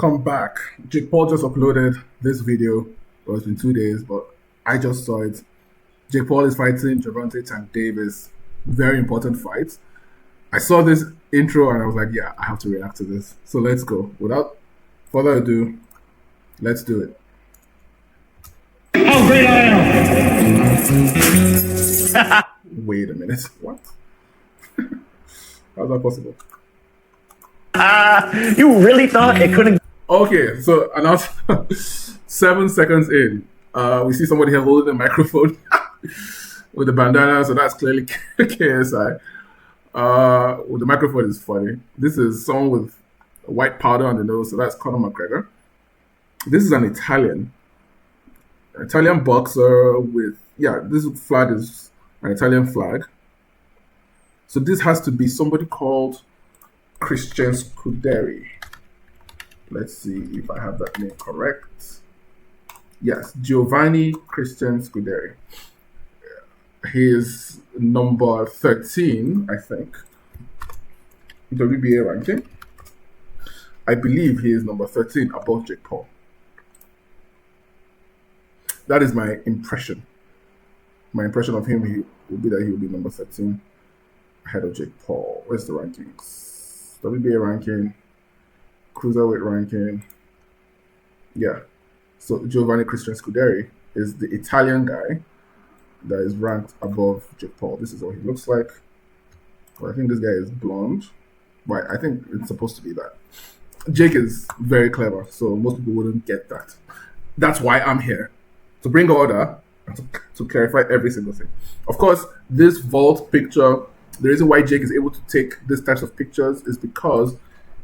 Welcome back. Jake Paul just uploaded this video. Well, it's been 2 days, but I just saw it. Jake Paul is fighting Gervonta Tank Davis. Very important fight. I saw this intro and I was like, yeah, I have to react to this. So let's go. Without further ado, let's do it. How great I am! Wait a minute. What? How's that possible? You really thought it couldn't? Okay, so announced 7 seconds in, we see somebody here holding a microphone with a bandana, so that's clearly KSI. Well, the microphone is funny. This is someone with white powder on the nose, so that's Conor McGregor. This is an Italian boxer with, this flag is an Italian flag. So this has to be somebody called Christian Scuderi. Let's see if I have that name correct. Yes, Giovanni Christian Scuderi. He is number 13, I think, WBA ranking. I believe he is number 13 above Jake Paul. That is my impression. My impression of him will be that he will be number 13 ahead of Jake Paul. Where's the rankings? WBA ranking, cruiserweight ranking. Yeah. So Giovanni Christian Scuderi is the Italian guy that is ranked above Jake Paul. This is what he looks like. Well, I think this guy is blonde. But I think it's supposed to be that. Jake is very clever, so most people wouldn't get that. That's why I'm here. To bring order and to clarify every single thing. Of course, this vault picture, the reason why Jake is able to take these types of pictures is because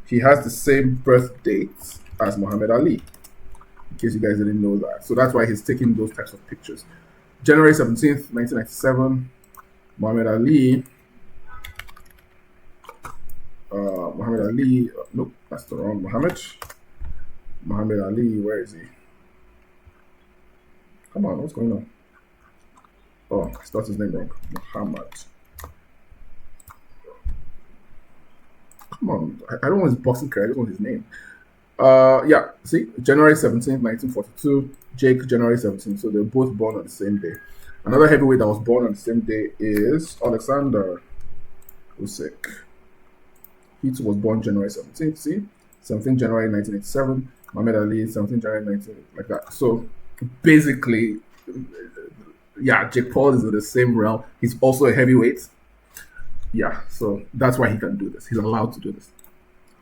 he has the same birth date as Muhammad Ali, in case you guys didn't know that. So that's why he's taking those types of pictures. January 17th, 1997, Muhammad Ali, nope, that's the wrong Muhammad Ali, where is he? Come on, what's going on? Oh, I spelled his name wrong. Muhammad. Come on, I don't want his boxing career, I just want his name. See, January 17th, 1942, Jake, January 17th, so they're both born on the same day. Another heavyweight that was born on the same day is Alexander Usyk. He too was born January 17th, see? 17th January 1987, Muhammad Ali, 17th January 19, like that. So basically, Jake Paul is in the same realm. He's also a heavyweight. Yeah, so that's why he can do this. He's allowed to do this.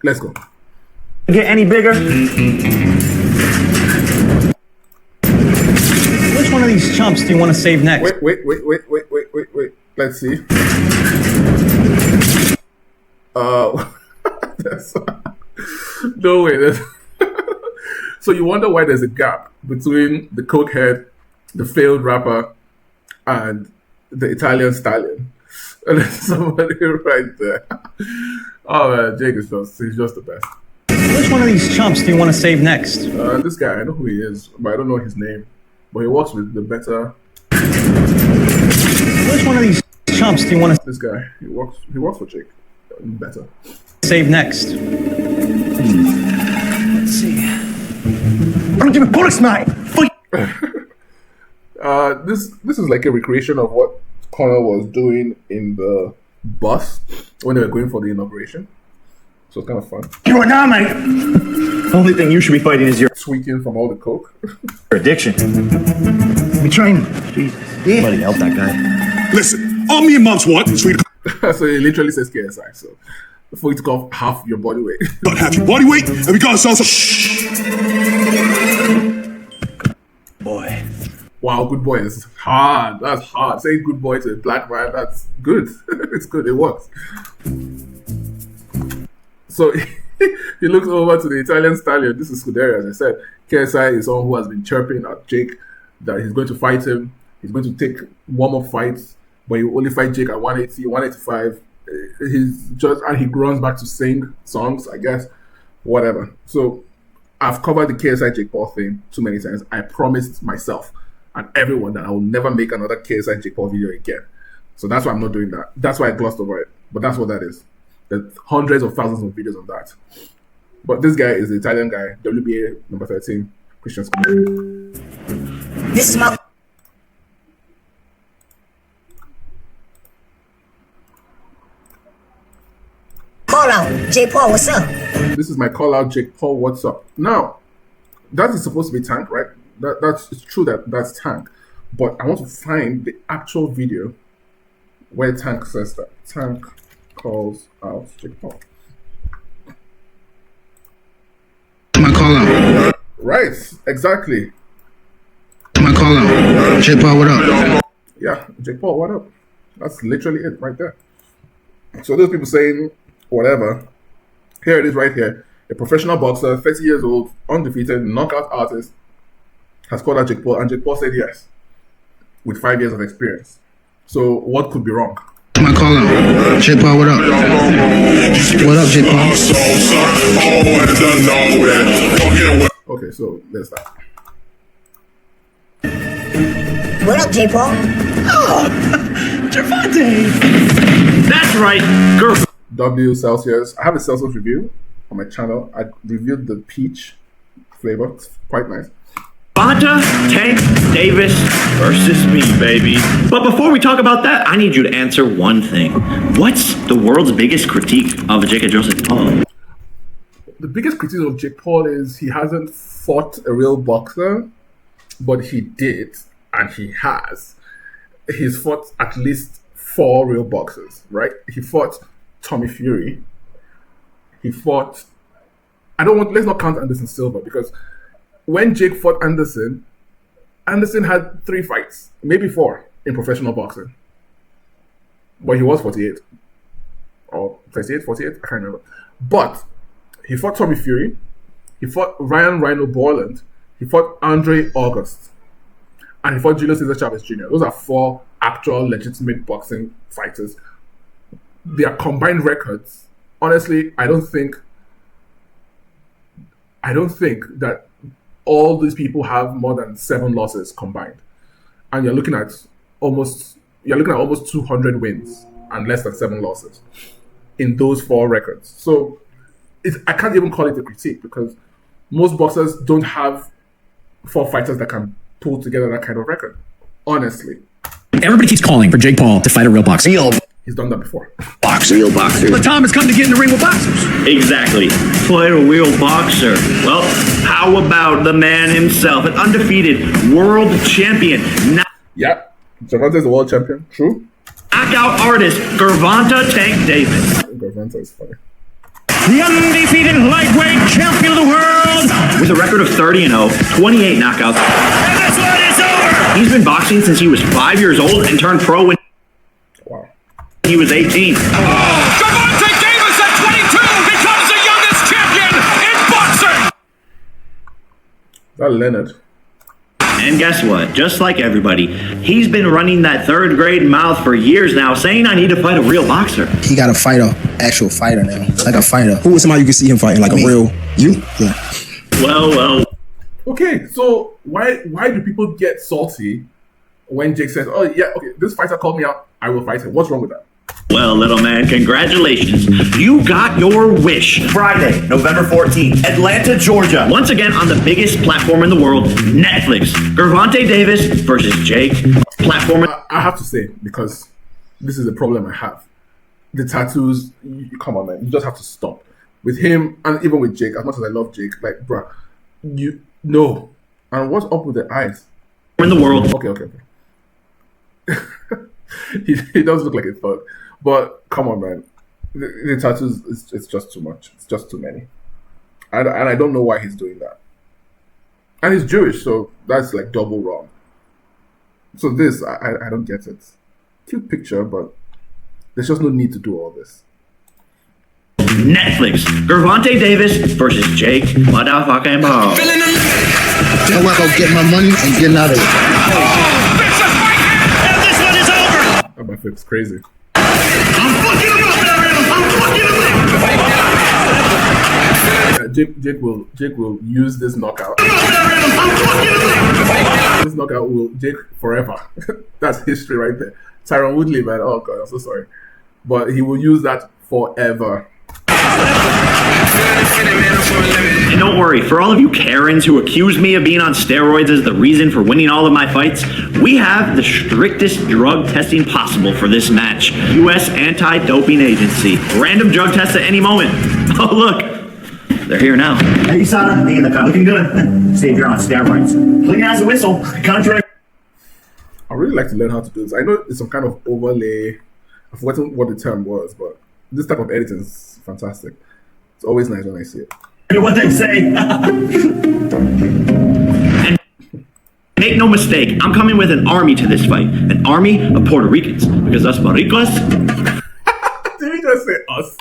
Let's go. Get any bigger? Which one of these chumps do you want to save next? Wait. Let's see. No way. So you wonder why there's a gap between the cokehead, the failed rapper, and the Italian stallion. And there's somebody right there. Oh man, Jake is he's just the best. Which one of these chumps do you want to save next? This guy, I know who he is, but I don't know his name. But he works with the better. Which one of these chumps do you want to? This guy, he works for Jake. Better. Save next. Let's see. I don't give a bullets, mate. This is like a recreation of what Conor was doing in the bus when they were going for the inauguration. So it's kind of fun. You are now, mate. The only thing you should be fighting is your tweaking from all the coke. addiction. We train. Jesus. Yeah. Somebody help that guy. Listen, all me and Mom's want is for you to So he literally says KSI. So before you took off half your body weight. cut half your body weight, and we got ourselves a Boy. Wow, good boy is hard. That's hard. Saying good boy to a black man, that's good. It's good. It works. So he looks over to the Italian stallion. This is Scuderi, as I said. KSI is someone who has been chirping at Jake that he's going to fight him. He's going to take warm-up fights, but he will only fight Jake at 180, 185. And he runs back to sing songs, I guess. Whatever. So I've covered the KSI Jake Paul thing too many times. I promised myself and everyone that I will never make another KSI Jake Paul video again. So that's why I'm not doing that. That's why I glossed over it. But that's what that is. There's hundreds of thousands of videos on that. But this guy is the Italian guy, WBA number 13, Christian Scott. This is my call out. J. Paul, what's up? This is my call out, Jake Paul. What's up? Now, that is supposed to be Tank, right? It's true that that's Tank, but I want to find the actual video where Tank says that. Tank calls out Jake Paul. My call out. Right, exactly. My call out. J. Paul, what up? Yeah, Jake Paul, what up? That's literally it right there. So those people saying whatever, here it is right here. A professional boxer, 30 years old, undefeated, knockout artist, has called out Jake Paul, and Jake Paul said yes, with 5 years of experience. So what could be wrong? My call out. J. Paul, what up? What up, J. Paul? Okay, so there's that. What up, J. Paul? Gervonta! That's right, girl. W Celsius. I have a Celsius review on my channel. I reviewed the peach flavor. It's quite nice. Gervonta Tank Davis versus me, baby. But before we talk about that, I need you to answer one thing. What's the world's biggest critique of Jake Paul? The biggest critique of Jake Paul is he hasn't fought a real boxer, but he did, and he has. He's fought at least 4 real boxers, right? He fought Tommy Fury. He fought... let's not count Anderson Silva, because when Jake fought Anderson had 3 fights, maybe 4 in professional boxing. But he was 48. Or 38, 48, I can't remember. But he fought Tommy Fury. He fought Ryan Rhino Borland. He fought Andre August. And he fought Julio Cesar Chavez Jr. Those are 4 actual legitimate boxing fighters. Their combined records, honestly, I don't think that all these people have more than 7 losses combined. And you're looking at almost 200 wins and less than 7 losses in those 4 records. So I can't even call it a critique, because most boxers don't have 4 fighters that can pull together that kind of record. Honestly. Everybody keeps calling for Jake Paul to fight a real boxer. He's done that before. Real boxer. The time has come to get in the ring with boxers. Exactly. Fight a real boxer. Well, how about the man himself, an undefeated world champion, Yeah, Gervonta is the world champion. True. knockout artist, Gervonta Tank Davis. Gervonta is funny. The undefeated lightweight champion of the world. With a record of 30-0, 28 knockouts. And this one is over. He's been boxing since he was 5 years old and turned pro when Wow. he was 18. Gervonta Davis at 22 becomes the youngest champion in boxing. Is that Leonard? And guess what? Just like everybody, he's been running that 3rd grade mouth for years now, saying I need to fight a real boxer. He got to fight a actual fighter now, like a fighter. Who was somebody you could see him fighting, like a real you? Yeah. Well. Okay, so why do people get salty when Jake says, "Oh yeah, okay, this fighter called me out, I will fight him"? What's wrong with that? Well, little man, congratulations. You got your wish. Friday, November 14th, Atlanta, Georgia. Once again on the biggest platform in the world, Netflix. Gervonta Davis versus Jake. Platform. I have to say, because this is a problem I have. The tattoos, come on, man, you just have to stop. With him, and even with Jake, as much as I love Jake, like, bruh, no. And what's up with the eyes? In the world. Okay. he does look like a thug. But come on, man. The tattoos, it's just too much. It's just too many. And I don't know why he's doing that. And he's Jewish, so that's like double wrong. So this, I don't get it. Cute picture, but there's just no need to do all this. Netflix. Gervonta Davis versus Jake motherfucking Paul. Then we'll go get my money and get out of here. And this one is over. That my flip's crazy. I'm fucking him up, Ariel. I'm fucking him up. Jake will use this knockout. This knockout will Jake forever. That's history right there. Tyron Woodley, man. Oh god, I'm so sorry. But he will use that forever. And don't worry, for all of you Karens who accuse me of being on steroids as the reason for winning all of my fights, we have the strictest drug testing possible for this match. U.S. Anti-Doping Agency. Random drug tests at any moment. Oh, look. They're here now. Hey, Sana, me in the car looking good. See if you're on steroids. Clean as a whistle. Contrary. I really like to learn how to do this. I know it's some kind of overlay. I've forgotten what the term was, but this type of editing is fantastic. It's always nice when I see it. What they say. And make no mistake, I'm coming with an army to this fight. An army of Puerto Ricans. Because us Boricuas... Did we just say us?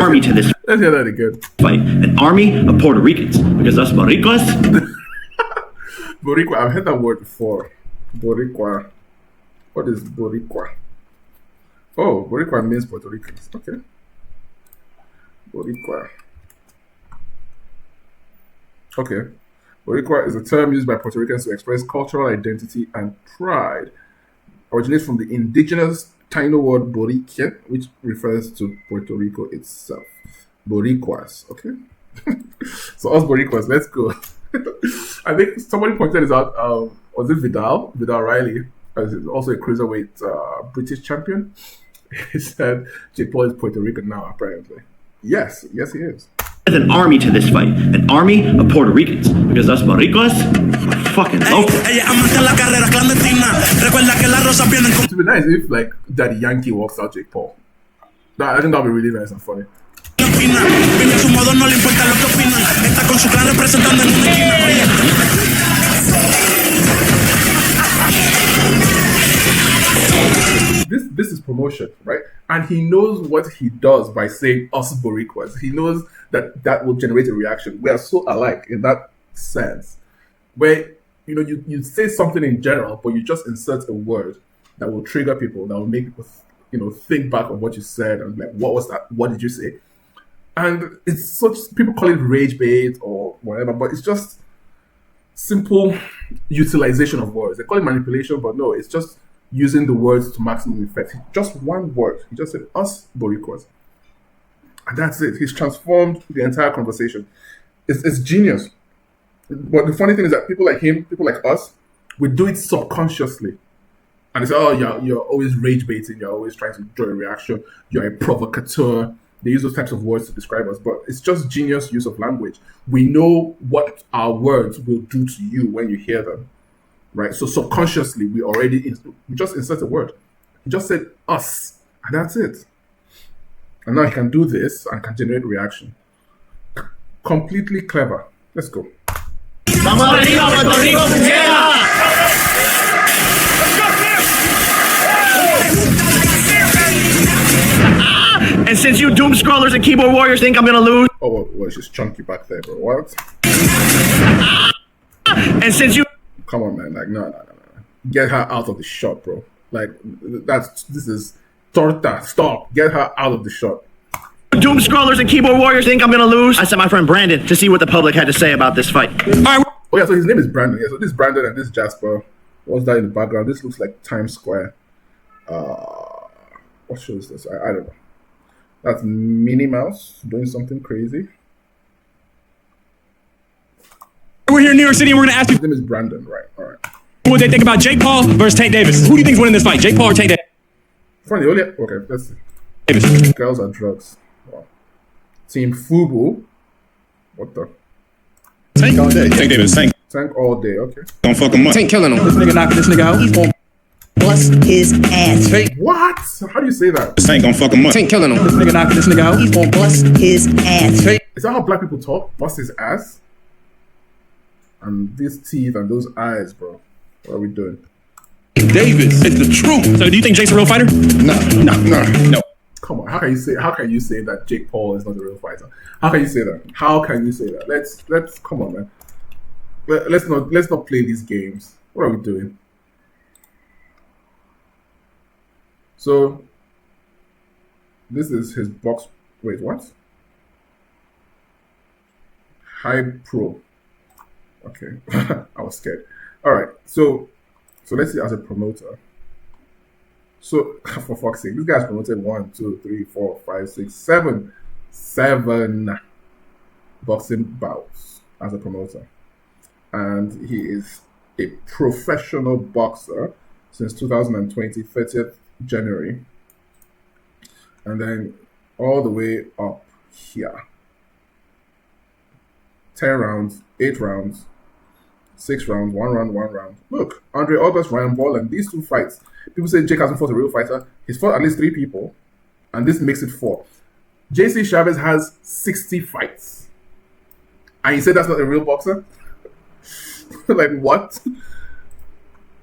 Army to this Let's hear that again. fight. An army of Puerto Ricans. Because us Boricuas... Boricua, I've heard that word before. Boricua. What is Boricua? Oh, Boricua means Puerto Ricans. Okay. Boricua. Okay. Boricua is a term used by Puerto Ricans to express cultural identity and pride. Originates from the indigenous Taino word Borique, which refers to Puerto Rico itself. Boricuas. Okay. So us Boricuas, let's go. I think somebody pointed this out. Was it Vidal? Vidal Riley, as is also a cruiserweight British champion. He said Jake Paul is Puerto Rican now, apparently. Yes, he is. With an army to this fight. An army of Puerto Ricans. Because us Boricuas are fucking local. It would be nice if, like, Daddy Yankee walks out Jake Paul. I think that would be really nice and funny. This is promotion, right? And he knows what he does by saying us Boricuas. He knows that will generate a reaction. We are so alike in that sense, where you say something in general, but you just insert a word that will trigger people, that will make people think back on what you said and like, what was that? What did you say? And it's such, people call it rage bait or whatever, but it's just simple utilization of words. They call it manipulation, but no, it's just using the words to maximum effect. Just one word. He just said us Boricuas. And that's it. He's transformed the entire conversation. It's genius. But the funny thing is that people like him, people like us, we do it subconsciously. And they say, oh, you're always rage baiting, you're always trying to draw a reaction, you're a provocateur. They use those types of words to describe us, but it's just genius use of language. We know what our words will do to you when you hear them, right? So subconsciously, we just insert a word. He just said us, and that's it. And now he can do this and can generate reaction. Completely clever. Let's go. And since you doom scrollers and keyboard warriors think I'm gonna lose... Oh, well, she's chunky back there, bro. What? And since you... Come on, man. Like, no. Get her out of the shot, bro. Like, this is torta. Stop. Get her out of the shot. Doom scrollers and keyboard warriors think I'm gonna lose. I sent my friend Brandon to see what the public had to say about this fight. Oh yeah, so his name is Brandon. Yeah, so this is Brandon and this is Jasper. What's that in the background? This looks like Times Square. What show is this? I don't know. That's Minnie Mouse doing something crazy. We're here in New York City and we're gonna ask you His name is Brandon, right? All right. what they think about Jake Paul versus Tank Davis. Who do you think's winning this fight, Jake Paul or Tank Funny, okay, let's see. Davis? Girls are drugs. Wow. Team Fubu. What the? Tank all day. Tank Davis. Tank. Tank all day, okay. Don't fuck him up. Tank killing him. This nigga knocking this nigga out. He's gonna bust his ass. What? How do you say that? Tank gonna fuck him up. Tank killing him. This nigga knocking this nigga out. He's gonna bust his ass. Is that how black people talk? Bust his ass? And these teeth and those eyes, bro. What are we doing? Davis, it's the truth. So do you think Jake's a real fighter? No. Come on, how can you say that Jake Paul is not a real fighter? How can you say that? How can you say that? Let's come on, man. Let's not play these games. What are we doing? So this is his box. Wait, what? High Pro. Okay, I was scared. All right, so let's see as a promoter. So for fuck's sake, this guy's promoted 1, 2, 3, 4, 5, 6, 7. boxing bouts as a promoter. And he is a professional boxer since 2020, 30th January. And then all the way up here. 10 rounds, 8 rounds, 6 rounds, 1 round, 1 round. Look, Andre August, Ryan Ball, and these two fights. People say Jake hasn't fought a real fighter. He's fought at least 3 people, and this makes it 4. JC Chavez has 60 fights. And you say that's not a real boxer? Like, what?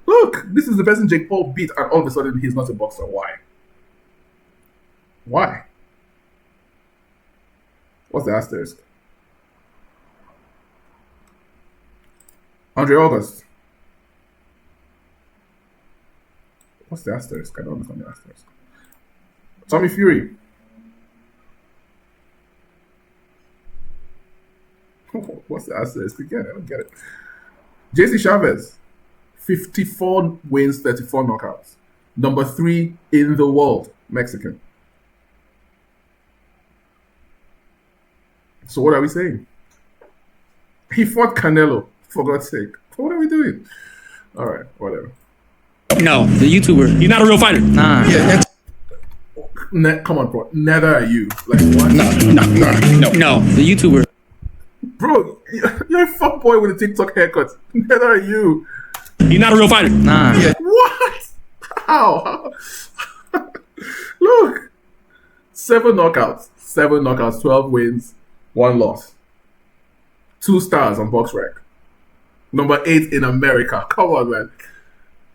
Look, this is the person Jake Paul beat, and all of a sudden he's not a boxer. Why? Why? What's the asterisk? Andre August. What's the asterisk? I don't understand the asterisk. Tommy Fury. What's the asterisk again? I don't get it. JC Chavez. 54 wins, 34 knockouts. Number 3 in the world. Mexican. So what are we saying? He fought Canelo. For God's sake. What are we doing? Alright, whatever. No, the YouTuber. He's not a real fighter. Nah. Yeah, Come on, bro. Neither are you. Like, what? No, the YouTuber. Bro, you're a fuckboy with a TikTok haircut. Neither are you. He's not a real fighter. Nah. Yeah. What? How? Look. 7 knockouts, 12 wins, 1 loss. 2 stars on BoxRec. Number 8 in America. Come on, man.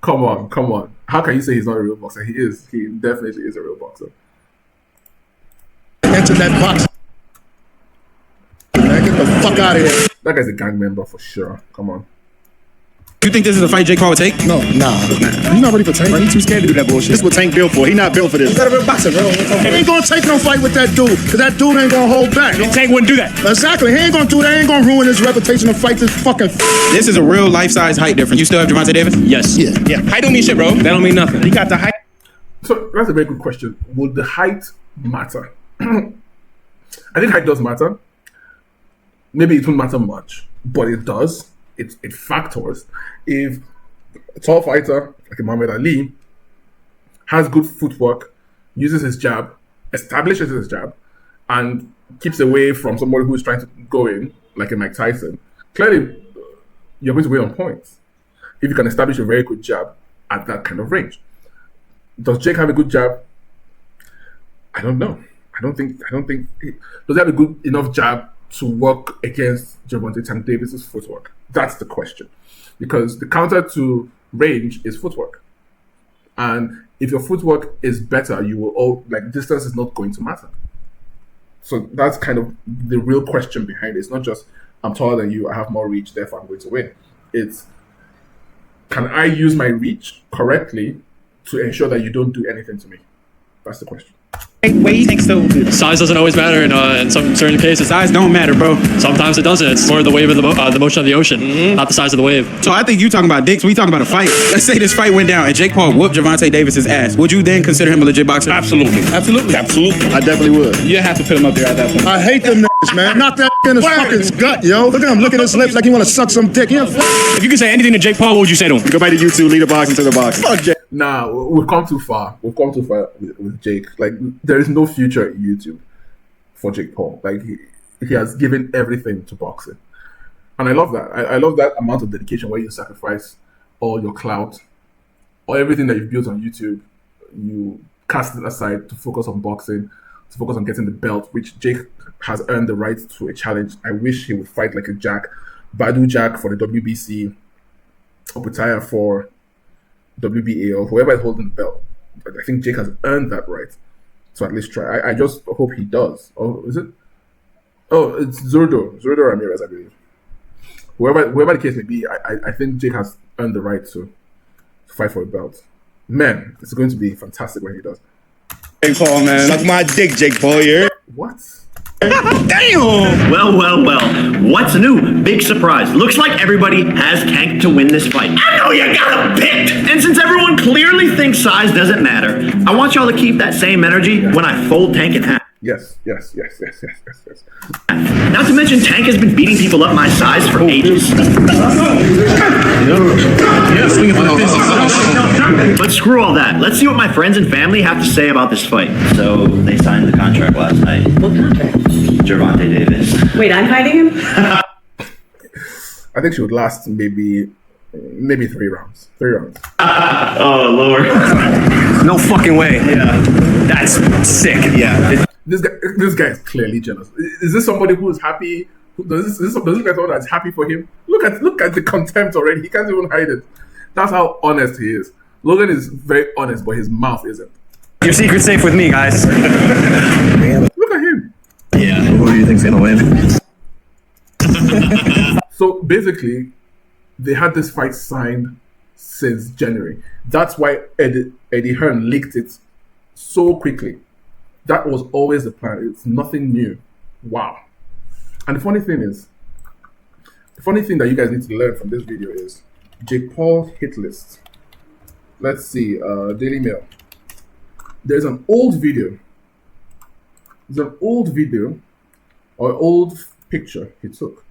Come on. How can you say he's not a real boxer? He is. He definitely is a real boxer. enter that box. Man, get the fuck out of here. That guy's a gang member for sure. Come on. You think this is a fight Jake Paul would take? No, nah. He's not ready for Tank. He's too scared to do that bullshit. This is what Tank built for. He not built for this. He's not a real boxer, bro. He ain't gonna take no fight with that dude, because that dude ain't gonna hold back. Tank wouldn't do that. Exactly. He ain't gonna do that. He ain't gonna ruin his reputation to fight this fucking This is a real life-size height difference. You still have Gervonta Davis? Yes. Yeah. Height don't mean shit, bro. That don't mean nothing. He got the height. So that's a very good question. Would the height matter? I think height does matter. Maybe it won't matter much, but it does. It factors. If a tall fighter like Muhammad Ali has good footwork, uses his jab, establishes his jab, and keeps away from somebody who is trying to go in, like a Mike Tyson, clearly you're going to win on points. If you can establish a very good jab at that kind of range. Does Jake have a good jab? I don't know. I don't think. Does he have a good enough jab to work against Gervonta Tank Davis's footwork? That's the question. Because the counter to range is footwork. And if your footwork is better, you will distance is not going to matter. So that's kind of the real question behind it. It's not just, I'm taller than you, I have more reach, therefore I'm going to win. It's, can I use my reach correctly to ensure that you don't do anything to me? That's the question. Weight still. Size doesn't always matter in some certain cases. Size don't matter, bro. Sometimes it doesn't. It's more the wave of the motion of the ocean, not the size of the wave. So I think you talking about dicks. We talking about a fight. Let's say this fight went down and Jake Paul whooped Gervonta Davis's ass. Would you then consider him a legit boxer? Absolutely. I definitely would. You have to put him up there at that point. I hate them niggas, man. Knock that in his fucking gut, yo. Look at him. Look at his lips like he want to suck some dick. If you could say anything to Jake Paul, what would you say to him? Go back to YouTube, lead a boxing to the boxing. Fuck Jake. Nah, we've come too far. We've come too far with Jake. Like, there is no future in YouTube for Jake Paul. Like, he has given everything to boxing. And I love that. I love that amount of dedication where you sacrifice all your clout or everything that you've built on YouTube. You cast it aside to focus on boxing, to focus on getting the belt, which Jake has earned the right to a challenge. I wish he would fight like a Jack. Badu Jack for the WBC, or Butaya for WBA, or whoever is holding the belt. I think Jake has earned that right to at least try. I just hope he does. Oh, is it? Oh, it's Zurdo Ramirez, I believe. Whoever the case may be, I think Jake has earned the right to fight for a belt. Man, it's going to be fantastic when he does. Jake Paul, man. Suck my dick, Jake Paul, here. What? Damn! Well. What's new? Big surprise. Looks like everybody has Tank to win this fight. I know you got him picked! And since everyone clearly thinks size doesn't matter, I want y'all to keep that same energy when I fold Tank in half. Yes, yes, yes, yes, yes, yes, yes. Not to mention, Tank has been beating people up my size for ages. But screw all that. Let's see what my friends and family have to say about this fight. So they signed the contract last night. What contract? Gervonta Davis. Wait, I'm fighting him? I think she would last maybe 3 rounds. 3 rounds. Oh Lord. No fucking way. Yeah. That's sick. Yeah. This guy is clearly jealous. Is this somebody who is happy? Does this guy someone that's happy for him? Look at the contempt already. He can't even hide it. That's how honest he is. Logan is very honest, but his mouth isn't. Your secret's safe with me, guys. Look at him. Yeah. Who do you think's gonna win? So basically, they had this fight signed since January. That's why Eddie Hearn leaked it so quickly. That was always the plan. It's nothing new. Wow. And the funny thing that you guys need to learn from this video is Jake Paul hit list. Let's see, Daily Mail. There's an old video. There's an old video or old picture he took.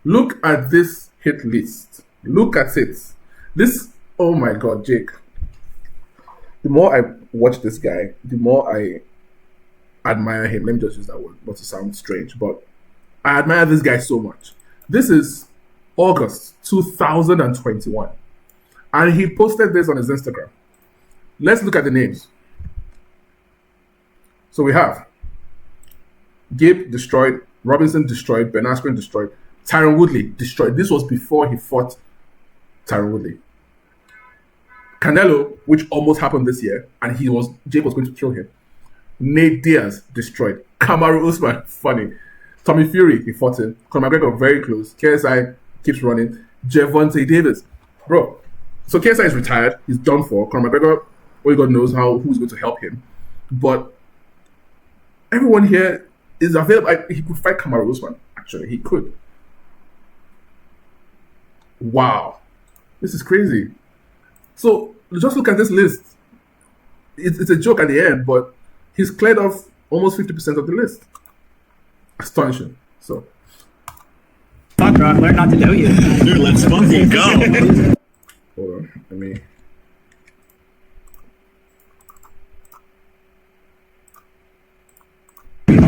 Look at this hit list. Look at it. This, oh my God, Jake. The more I watch this guy, the more I admire him. Let me just use that word, not to sound strange, but I admire this guy so much. This is August 2021. And he posted this on his Instagram. Let's look at the names. So we have Gabe destroyed, Robinson destroyed, Ben Askren destroyed, Tyron Woodley destroyed. This was before he fought Tyron Woodley. Canelo, which almost happened this year, and Jake was going to kill him. Nate Diaz destroyed. Kamaru Usman, funny. Tommy Fury, he fought him. Conor McGregor, very close. KSI keeps running. Gervonta Davis, bro. So KSI is retired. He's done for. Conor McGregor, only God knows who's going to help him. But everyone here is available. He could fight Kamaru Usman. Actually, he could. Wow, this is crazy. So just look at this list. It's a joke at the end, but he's cleared off almost 50% of the list. Astonishing. So, Fuck, bro, I've learned not to know you. Dude, let's fucking go. hold on, let me. You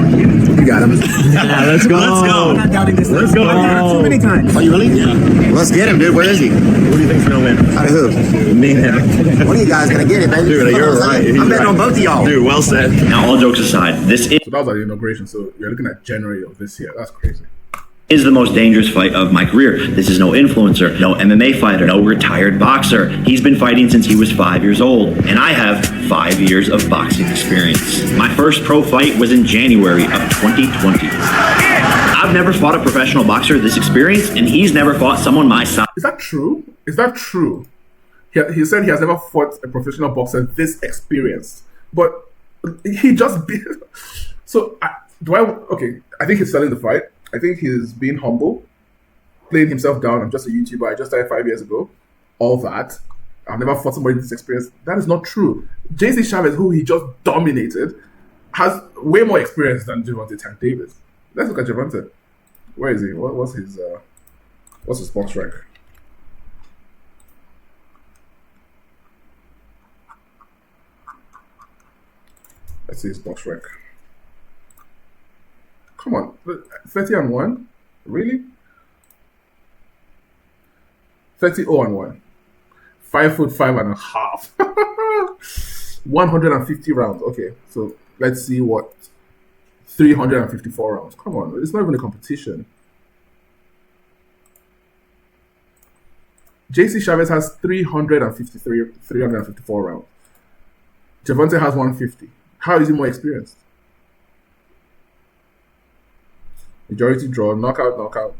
got him. Yeah, let's go. Let's go. I'm not doubting this. Let's go. I've heard it too many times. Are you really? Yeah. Let's get him, dude. Where is he? Who do you think's gonna win? Out of who? Me and him. One of you guys gonna get it, baby. Dude, you're right. I'm betting on both of y'all. Dude, well said. Now, all jokes aside, this So that was at the inauguration. So you're looking at January of this year. That's crazy. is the most dangerous fight of my career. This is no influencer, no MMA fighter, no retired boxer. He's been fighting since he was 5 years old, and I have 5 years of boxing experience. My first pro fight was in January of 2020. I've never fought a professional boxer this experienced, and he's never fought someone my size. Is that true? Is that true? He said he has never fought a professional boxer this experienced, but he just beat. So okay, I think he's selling the fight. I think he's being humble, playing himself down. I'm just a YouTuber. I just started 5 years ago. All that. I've never fought somebody this experience. That is not true. JC Chavez, who he just dominated, has way more experience than Gervonta Tank Davis. Let's look at Gervonta. Where is he? What's his box rank? Let's see his box rank. Come on, 30-1? Really? 30-0-1. 5'5.5". 150 rounds. Okay, so let's see what 354 rounds. Come on, it's not even a competition. JC Chavez has 354 rounds. Gervonta has 150. How is he more experienced? Majority draw, knockout.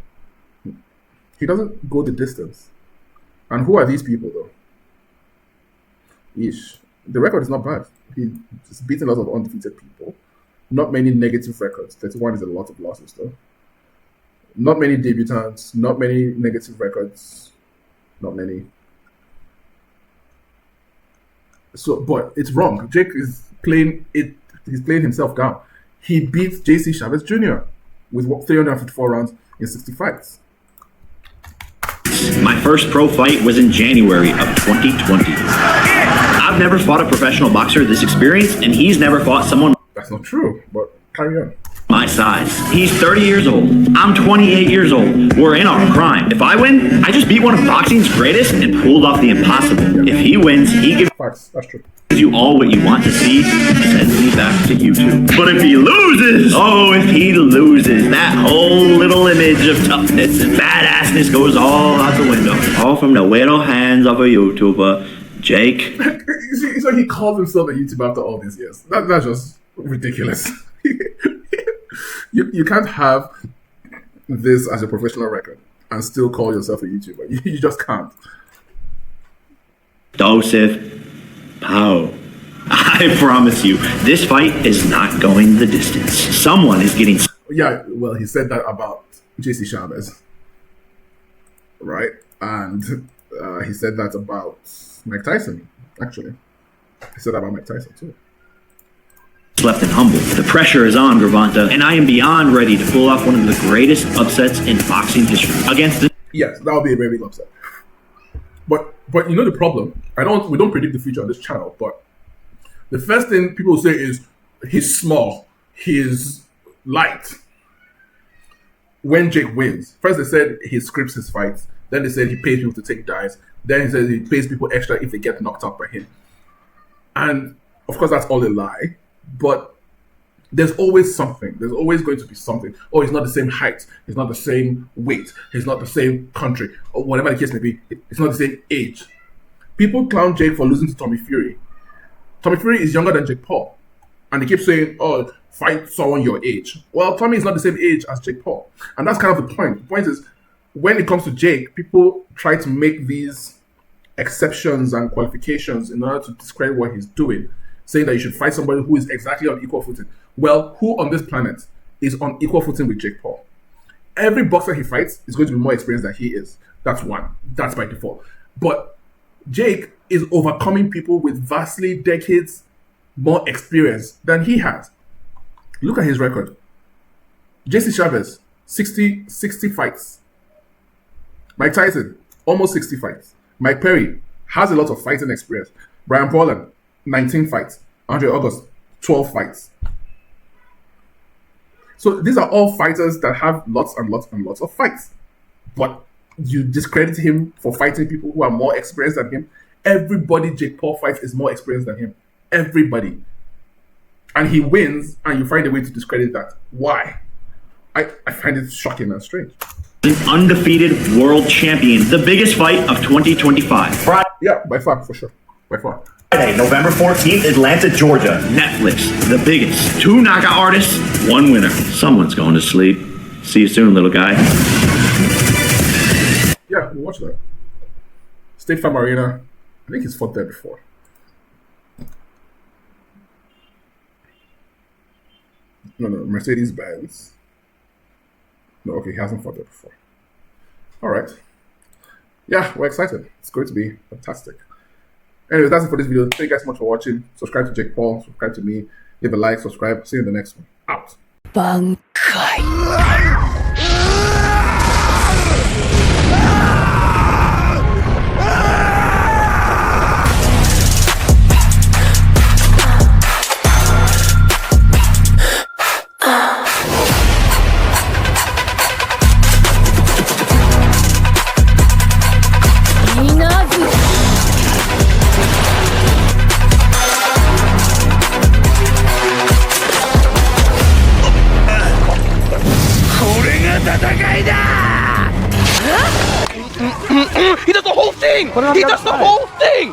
He doesn't go the distance. And who are these people, though? Ish. The record is not bad. He's beaten a lot of undefeated people. Not many negative records. 31 is a lot of losses, though. Not many debutants. Not many negative records. Not many. So, but it's wrong. Jake is playing it. He's playing himself down. he beat J.C. Chavez Jr. with 354 rounds in 60 fights. My first pro fight was in January of 2020. I've never fought a professional boxer this experienced, and he's never fought someone That's not true, but carry on. my size. He's 30 years old. I'm 28 years old. We're in our prime. If I win, I just beat one of boxing's greatest and pulled off the impossible. If he wins, he gives Facts, that's true. you all what you want to see, sends me back to YouTube. But if he loses, that whole little image of toughness and badassness goes all out the window. All from the little hands of a YouTuber, Jake. So he calls himself a YouTuber after all these years. That's just ridiculous. You can't have this as a professional record and still call yourself a YouTuber. You just can't. Joseph Pow. I promise you, this fight is not going the distance. Someone is getting... Yeah, well, he said that about J.C. Chavez, right? And he said that about Mike Tyson, actually. He said that about Mike Tyson, too. left and humble. The pressure is on, Gervonta, and I am beyond ready to pull off one of the greatest upsets in boxing history against the... Yes, that would be a very big upset. But you know the problem? We don't predict the future on this channel, but the first thing people say is he's small, he's light. When Jake wins, first they said he scripts his fights, then they said he pays people to take dives, then he said he pays people extra if they get knocked out by him. And of course that's all a lie, but there's always something. There's always going to be something. Oh, he's not the same height, he's not the same weight, he's not the same country, or whatever the case may be, it's not the same age. People clown Jake for losing to Tommy Fury. Tommy Fury is younger than Jake Paul. And they keep saying, oh, fight someone your age. Well, Tommy is not the same age as Jake Paul. And that's kind of the point. The point is, when it comes to Jake, people try to make these exceptions and qualifications in order to describe what he's doing, saying that you should fight somebody who is exactly on equal footing. Well, who on this planet is on equal footing with Jake Paul? Every boxer he fights is going to be more experienced than he is. That's one. That's by default. But Jake is overcoming people with vastly decades more experience than he has. Look at his record. J.C. Chavez, 60 fights. Mike Tyson, almost 60 fights. Mike Perry has a lot of fighting experience. Brian Paulin, 19 fights. Andre August, 12 fights. So these are all fighters that have lots and lots and lots of fights. But you discredit him for fighting people who are more experienced than him. Everybody Jake Paul fights is more experienced than him. Everybody. And he wins, and you find a way to discredit that. Why? I find it shocking and strange. An undefeated world champion. The biggest fight of 2025. Yeah, by far, for sure. By far. Friday, November 14th, Atlanta, Georgia. Netflix, the biggest. 2 knockout artists, 1 winner. Someone's going to sleep. See you soon, little guy. Yeah, we'll watch that. State Farm Arena. I think he's fought there before. No, Mercedes-Benz. No, okay, he hasn't fought there before. All right. Yeah, we're excited. It's going to be fantastic. Anyways, that's it for this video. Thank you guys so much for watching. Subscribe to Jake Paul. Subscribe to me. Leave a like. Subscribe. See you in the next one. Out. He does the whole thing! He does the whole thing!